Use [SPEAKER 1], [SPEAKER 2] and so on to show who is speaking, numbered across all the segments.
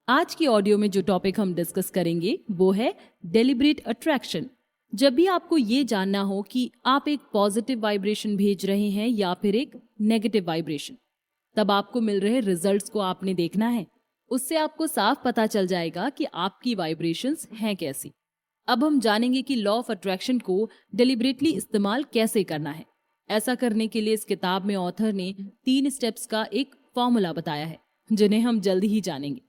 [SPEAKER 1] आज की ऑडियो में जो टॉपिक हम डिस्कस करेंगे वो है डेलिब्रेट अट्रैक्शन। जब भी आपको ये जानना हो कि आप एक पॉजिटिव वाइब्रेशन भेज रहे हैं या फिर एक नेगेटिव वाइब्रेशन, तब आपको मिल रहे रिजल्ट्स को आपने देखना है। उससे आपको साफ पता चल जाएगा कि आपकी वाइब्रेशंस हैं कैसी। अब हम जानेंगे कि लॉ ऑफ अट्रैक्शन को डेलिब्रेटली इस्तेमाल कैसे करना है। ऐसा करने के लिए इस किताब में ऑथर ने 3 स्टेप्स का एक फॉर्मूला बताया है, जिन्हें हम जल्द ही जानेंगे।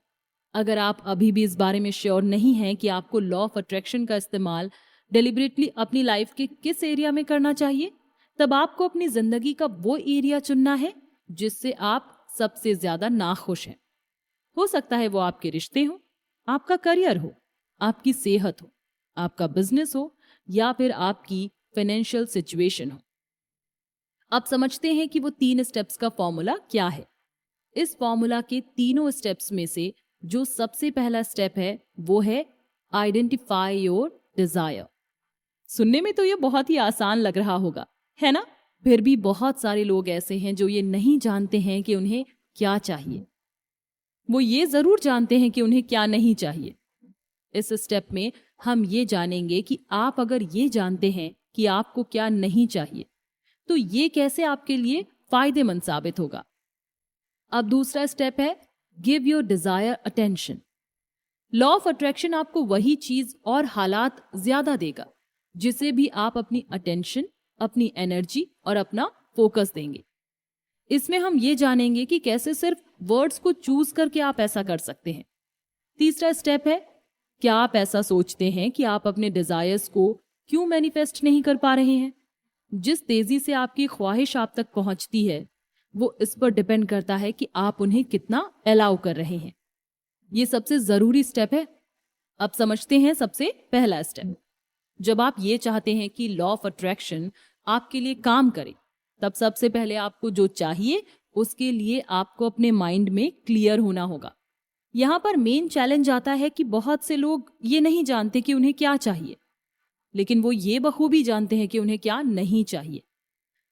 [SPEAKER 1] अगर आप अभी भी इस बारे में श्योर नहीं हैं कि आपको लॉ ऑफ अट्रैक्शन का इस्तेमाल डेलिब्रेटली अपनी लाइफ के किस एरिया में करना चाहिए, तब आपको अपनी जिंदगी का वो एरिया चुनना है जिससे आप सबसे ज्यादा नाखुश हैं। हो सकता है वो आपके रिश्ते हो, आपका करियर हो, आपकी सेहत हो, आपका बिजनेस हो या फिर आपकी फाइनेंशियल सिचुएशन हो। अब समझते हैं कि वो 3 स्टेप्स का फॉर्मूला क्या है। इस फॉर्मूला के तीनों स्टेप्स में से जो सबसे पहला स्टेप है वो है आइडेंटिफाई योर डिजायर। सुनने में तो ये बहुत ही आसान लग रहा होगा, है ना? फिर भी बहुत सारे लोग ऐसे हैं जो ये नहीं जानते हैं कि उन्हें क्या चाहिए। वो ये जरूर जानते हैं कि उन्हें क्या नहीं चाहिए। इस स्टेप में हम ये जानेंगे कि आप अगर ये जानते हैं कि आपको क्या नहीं चाहिए, तो ये कैसे आपके लिए फायदेमंद साबित होगा। अब दूसरा स्टेप है give your desire attention. Law of attraction आपको वही चीज और हालात ज्यादा देगा जिसे भी आप अपनी अटेंशन, अपनी एनर्जी और अपना फोकस देंगे। इसमें हम ये जानेंगे कि कैसे सिर्फ वर्ड्स को चूज करके आप ऐसा कर सकते हैं। तीसरा स्टेप है क्या आप ऐसा सोचते हैं कि आप अपने डिजायर्स को क्यों मैनिफेस्ट नहीं कर पा रहे हैं। जिस तेजी से आपकी ख्वाहिश आप तक पहुंचती है वो इस पर डिपेंड करता है कि आप उन्हें कितना अलाउ कर रहे हैं। ये सबसे जरूरी स्टेप है। अब समझते हैं सबसे पहला स्टेप। जब आप ये चाहते हैं कि लॉ ऑफ अट्रैक्शन आपके लिए काम करे, तब सबसे पहले आपको जो चाहिए उसके लिए आपको अपने माइंड में क्लियर होना होगा। यहाँ पर मेन चैलेंज आता है कि बहुत से लोग ये नहीं जानते कि उन्हें क्या चाहिए, लेकिन वो ये बखूबी जानते हैं कि उन्हें क्या नहीं चाहिए।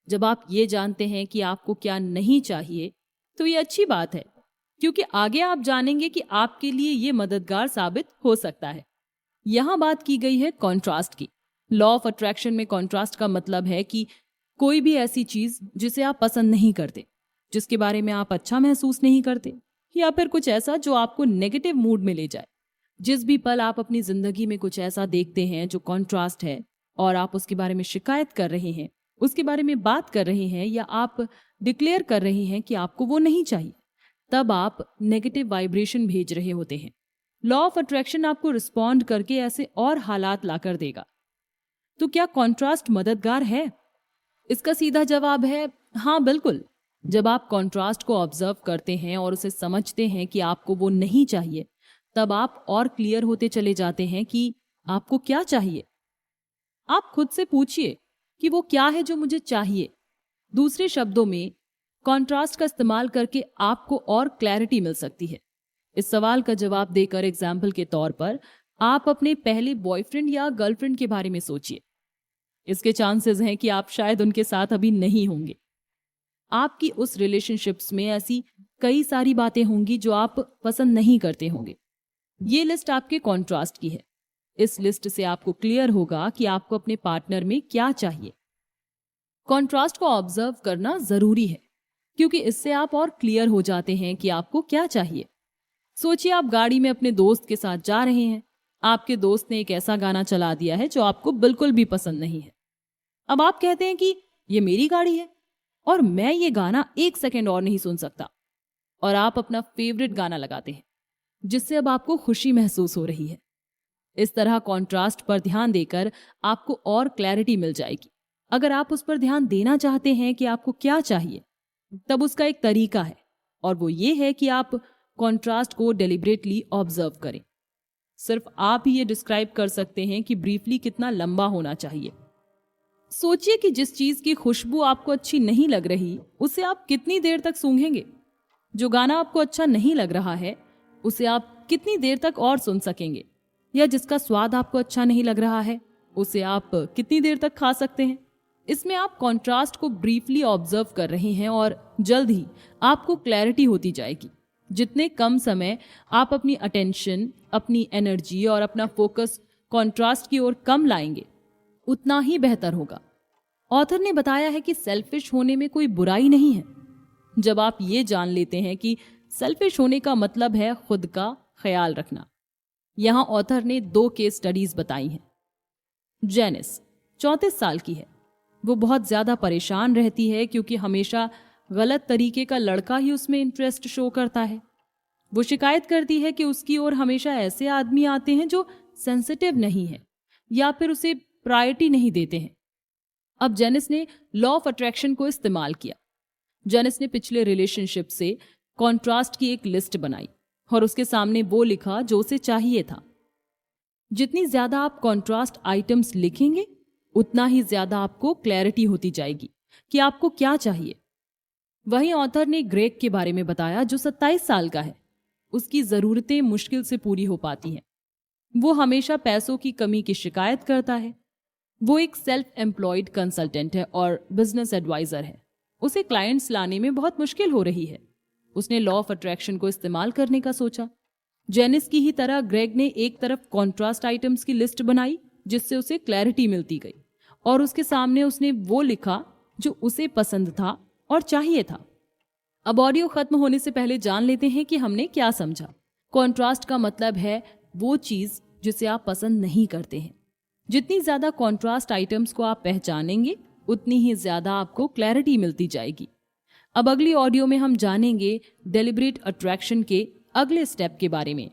[SPEAKER 1] जब आप ये जानते हैं कि आपको क्या नहीं चाहिए, तो ये अच्छी बात है, क्योंकि आगे आप जानेंगे कि आपके लिए ये मददगार साबित हो सकता है। यहाँ बात की गई है कॉन्ट्रास्ट की। लॉ ऑफ अट्रैक्शन में कॉन्ट्रास्ट का मतलब है कि कोई भी ऐसी चीज जिसे आप पसंद नहीं करते, जिसके बारे में आप अच्छा महसूस नहीं करते, या फिर कुछ ऐसा जो आपको नेगेटिव मूड में ले जाए। जिस भी पल आप अपनी जिंदगी में कुछ ऐसा देखते हैं जो कॉन्ट्रास्ट है और आप उसके बारे में शिकायत कर रहे हैं, उसके बारे में बात कर रहे हैं या आप डिक्लेयर कर रहे हैं कि आपको वो नहीं चाहिए, तब आप नेगेटिव वाइब्रेशन भेज रहे होते हैं। लॉ ऑफ अट्रैक्शन आपको रिस्पॉन्ड करके ऐसे और हालात लाकर देगा। तो क्या कॉन्ट्रास्ट मददगार है? इसका सीधा जवाब है हाँ, बिल्कुल। जब आप कॉन्ट्रास्ट को ऑब्जर्व करते हैं और उसे समझते हैं कि आपको वो नहीं चाहिए, तब आप और क्लियर होते चले जाते हैं कि आपको क्या चाहिए। आप खुद से पूछिए कि वो क्या है जो मुझे चाहिए। दूसरे शब्दों में, कॉन्ट्रास्ट का इस्तेमाल करके आपको और क्लैरिटी मिल सकती है। इस सवाल का जवाब देकर एग्जाम्पल के तौर पर आप अपने पहले बॉयफ्रेंड या गर्लफ्रेंड के बारे में सोचिए। इसके चांसेस हैं कि आप शायद उनके साथ अभी नहीं होंगे। आपकी उस रिलेशनशिप्स में ऐसी कई सारी बातें होंगी जो आप पसंद नहीं करते होंगे। ये लिस्ट आपके कॉन्ट्रास्ट की है। इस लिस्ट से आपको क्लियर होगा कि आपको अपने पार्टनर में क्या चाहिए। कॉन्ट्रास्ट को ऑब्जर्व करना जरूरी है, क्योंकि इससे आप और क्लियर हो जाते हैं कि आपको क्या चाहिए। सोचिए आप गाड़ी में अपने दोस्त के साथ जा रहे हैं। आपके दोस्त ने एक ऐसा गाना चला दिया है जो आपको बिल्कुल भी पसंद नहीं है। अब आप कहते हैं कि ये मेरी गाड़ी है और मैं ये गाना 1 सेकंड और नहीं सुन सकता, और आप अपना फेवरेट गाना लगाते हैं जिससे अब आपको खुशी महसूस हो रही है। इस तरह कॉन्ट्रास्ट पर ध्यान देकर आपको और क्लैरिटी मिल जाएगी। अगर आप उस पर ध्यान देना चाहते हैं कि आपको क्या चाहिए, तब उसका एक तरीका है, और वो ये है कि आप कॉन्ट्रास्ट को डेलिब्रेटली ऑब्जर्व करें। सिर्फ आप ही ये डिस्क्राइब कर सकते हैं कि ब्रीफली कितना लंबा होना चाहिए। सोचिए कि जिस चीज की खुशबू आपको अच्छी नहीं लग रही, उसे आप कितनी देर तक सूंघेंगे। जो गाना आपको अच्छा नहीं लग रहा है, उसे आप कितनी देर तक और सुन सकेंगे। या जिसका स्वाद आपको अच्छा नहीं लग रहा है, उसे आप कितनी देर तक खा सकते हैं। इसमें आप कॉन्ट्रास्ट को ब्रीफली ऑब्जर्व कर रहे हैं और जल्द ही आपको क्लैरिटी होती जाएगी। जितने कम समय आप अपनी अटेंशन, अपनी एनर्जी और अपना फोकस कॉन्ट्रास्ट की ओर कम लाएंगे, उतना ही बेहतर होगा। ऑथर ने बताया है कि सेल्फिश होने में कोई बुराई नहीं है। जब आप ये जान लेते हैं कि सेल्फिश होने का मतलब है खुद का ख्याल रखना। यहां ऑथर ने 2 केस स्टडीज बताई हैं। जेनिस 34 साल की है। वो बहुत ज्यादा परेशान रहती है क्योंकि हमेशा गलत तरीके का लड़का ही उसमें इंटरेस्ट शो करता है। वो शिकायत करती है कि उसकी ओर हमेशा ऐसे आदमी आते हैं जो सेंसिटिव नहीं है या फिर उसे प्रायोरिटी नहीं देते हैं। अब जेनिस ने लॉ ऑफ अट्रैक्शन को इस्तेमाल किया। जेनिस ने पिछले रिलेशनशिप से कॉन्ट्रास्ट की एक लिस्ट बनाई और उसके सामने वो लिखा जो उसे चाहिए था। जितनी ज्यादा आप कॉन्ट्रास्ट आइटम्स लिखेंगे, उतना ही ज्यादा आपको क्लैरिटी होती जाएगी कि आपको क्या चाहिए। वहीं ऑथर ने ग्रेग के बारे में बताया जो 27 साल का है। उसकी जरूरतें मुश्किल से पूरी हो पाती हैं। वो हमेशा पैसों की कमी की शिकायत करता है। वो एक सेल्फ एम्प्लॉयड कंसल्टेंट है और बिजनेस एडवाइजर है। उसे क्लाइंट्स लाने में बहुत मुश्किल हो रही है। उसने लॉ ऑफ अट्रैक्शन को इस्तेमाल करने का सोचा। जेनिस की ही तरह ग्रेग ने एक तरफ कॉन्ट्रास्ट आइटम्स की लिस्ट बनाई जिससे उसे क्लैरिटी मिलती गई, और उसके सामने उसने वो लिखा जो उसे पसंद था और चाहिए था। अब ऑडियो खत्म होने से पहले जान लेते हैं कि हमने क्या समझा। कॉन्ट्रास्ट का मतलब है वो चीज जिसे आप पसंद नहीं करते हैं। जितनी ज्यादा कॉन्ट्रास्ट आइटम्स को आप पहचानेंगे, उतनी ही ज्यादा आपको क्लैरिटी मिलती जाएगी। अब अगली ऑडियो में हम जानेंगे डेलिब्रेट अट्रैक्शन के अगले स्टेप के बारे में।